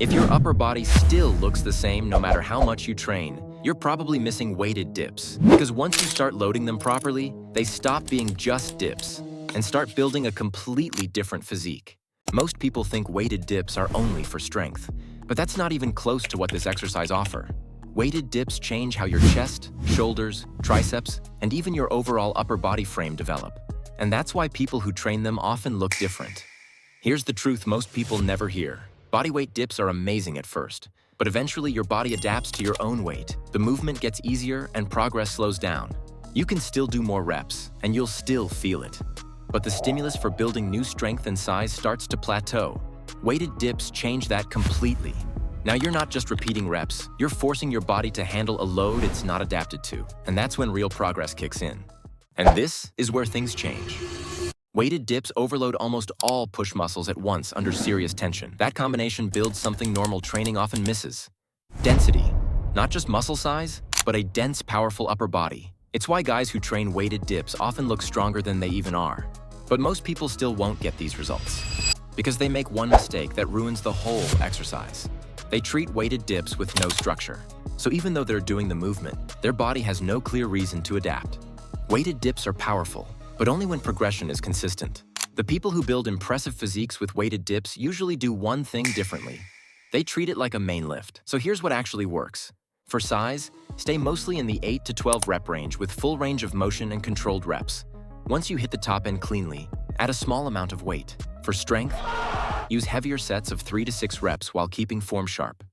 If your upper body still looks the same no matter how much you train, you're probably missing weighted dips. Because once you start loading them properly, they stop being just dips and start building a completely different physique. Most people think weighted dips are only for strength, but that's not even close to what this exercise offers. Weighted dips change how your chest, shoulders, triceps, and even your overall upper body frame develop. And that's why people who train them often look different. Here's the truth most people never hear. Bodyweight dips are amazing at first, but eventually your body adapts to your own weight. The movement gets easier and progress slows down. You can still do more reps, and you'll still feel it. But the stimulus for building new strength and size starts to plateau. Weighted dips change that completely. Now you're not just repeating reps, you're forcing your body to handle a load it's not adapted to. And that's when real progress kicks in. And this is where things change. Weighted dips overload almost all push muscles at once under serious tension. That combination builds something normal training often misses. Density. Not just muscle size, but a dense, powerful upper body. It's why guys who train weighted dips often look stronger than they even are. But most people still won't get these results, because they make one mistake that ruins the whole exercise. They treat weighted dips with no structure. So even though they're doing the movement, their body has no clear reason to adapt. Weighted dips are powerful, but only when progression is consistent. The people who build impressive physiques with weighted dips usually do one thing differently. They treat it like a main lift. So here's what actually works. For size, stay mostly in the 8 to 12 rep range with full range of motion and controlled reps. Once you hit the top end cleanly, add a small amount of weight. For strength, use heavier sets of 3 to 6 reps while keeping form sharp.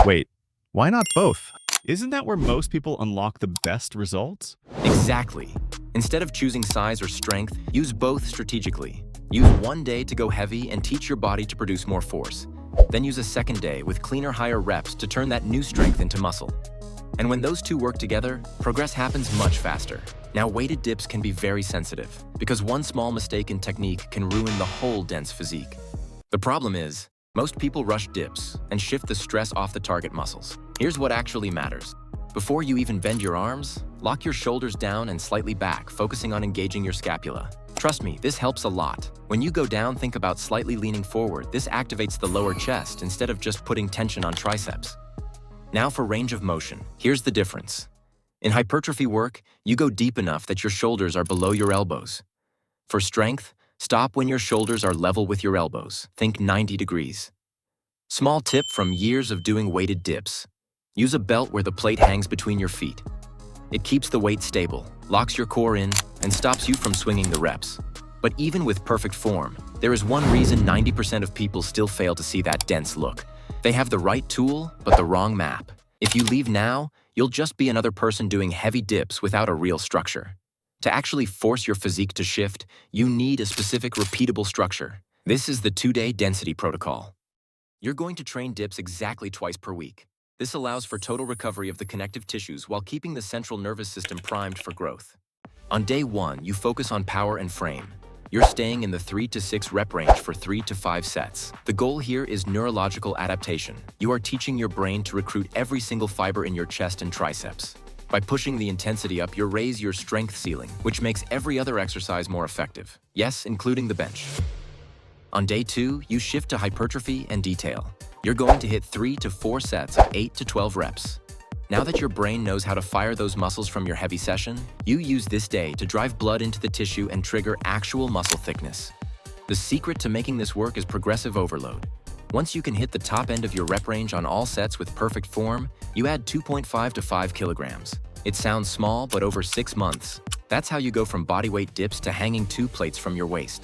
Wait, why not both? Isn't that where most people unlock the best results? Exactly. Instead of choosing size or strength, use both strategically. Use one day to go heavy and teach your body to produce more force. Then use a second day with cleaner, higher reps to turn that new strength into muscle. And when those two work together, progress happens much faster. Now, weighted dips can be very sensitive, because one small mistake in technique can ruin the whole dense physique. The problem is, most people rush dips and shift the stress off the target muscles. Here's what actually matters. Before you even bend your arms, lock your shoulders down and slightly back, focusing on engaging your scapula. Trust me, this helps a lot. When you go down, think about slightly leaning forward. This activates the lower chest instead of just putting tension on triceps. Now for range of motion. Here's the difference. In hypertrophy work, you go deep enough that your shoulders are below your elbows. For strength, stop when your shoulders are level with your elbows. Think 90 degrees. Small tip from years of doing weighted dips. Use a belt where the plate hangs between your feet. It keeps the weight stable, locks your core in, and stops you from swinging the reps. But even with perfect form, there is one reason 90% of people still fail to see that dense look. They have the right tool, but the wrong map. If you leave now, you'll just be another person doing heavy dips without a real structure. To actually force your physique to shift, you need a specific repeatable structure. This is the 2-day density protocol. You're going to train dips exactly twice per week. This allows for total recovery of the connective tissues while keeping the central nervous system primed for growth. On day 1, you focus on power and frame. You're staying in the 3 to 6 rep range for 3 to 5 sets. The goal here is neurological adaptation. You are teaching your brain to recruit every single fiber in your chest and triceps. By pushing the intensity up, you raise your strength ceiling, which makes every other exercise more effective. Yes, including the bench. On day 2, you shift to hypertrophy and detail. You're going to hit 3 to 4 sets of 8 to 12 reps. Now that your brain knows how to fire those muscles from your heavy session, you use this day to drive blood into the tissue and trigger actual muscle thickness. The secret to making this work is progressive overload. Once you can hit the top end of your rep range on all sets with perfect form, you add 2.5 to 5 kilograms. It sounds small, but over 6 months, that's how you go from bodyweight dips to hanging 2 plates from your waist.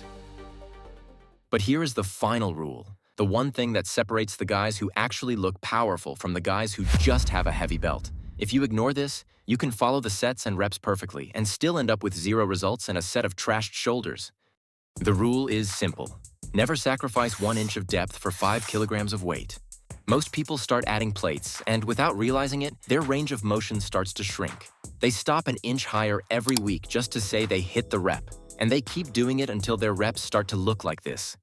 But here is the final rule. The one thing that separates the guys who actually look powerful from the guys who just have a heavy belt. If you ignore this, you can follow the sets and reps perfectly and still end up with 0 results and a set of trashed shoulders. The rule is simple. Never sacrifice 1 inch of depth for 5 kilograms of weight. Most people start adding plates, and without realizing it, their range of motion starts to shrink. They stop an inch higher every week just to say they hit the rep, and they keep doing it until their reps start to look like this.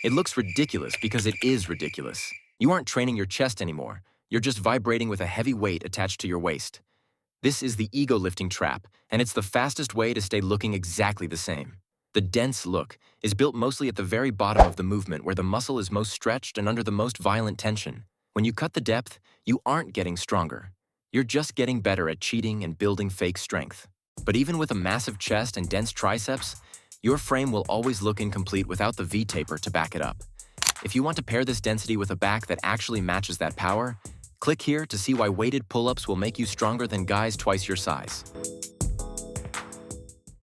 It looks ridiculous because it is ridiculous. You aren't training your chest anymore. You're just vibrating with a heavy weight attached to your waist. This is the ego lifting trap, and it's the fastest way to stay looking exactly the same. The dense look is built mostly at the very bottom of the movement where the muscle is most stretched and under the most violent tension. When you cut the depth, you aren't getting stronger. You're just getting better at cheating and building fake strength. But even with a massive chest and dense triceps, your frame will always look incomplete without the V-taper to back it up. If you want to pair this density with a back that actually matches that power, click here to see why weighted pull-ups will make you stronger than guys twice your size.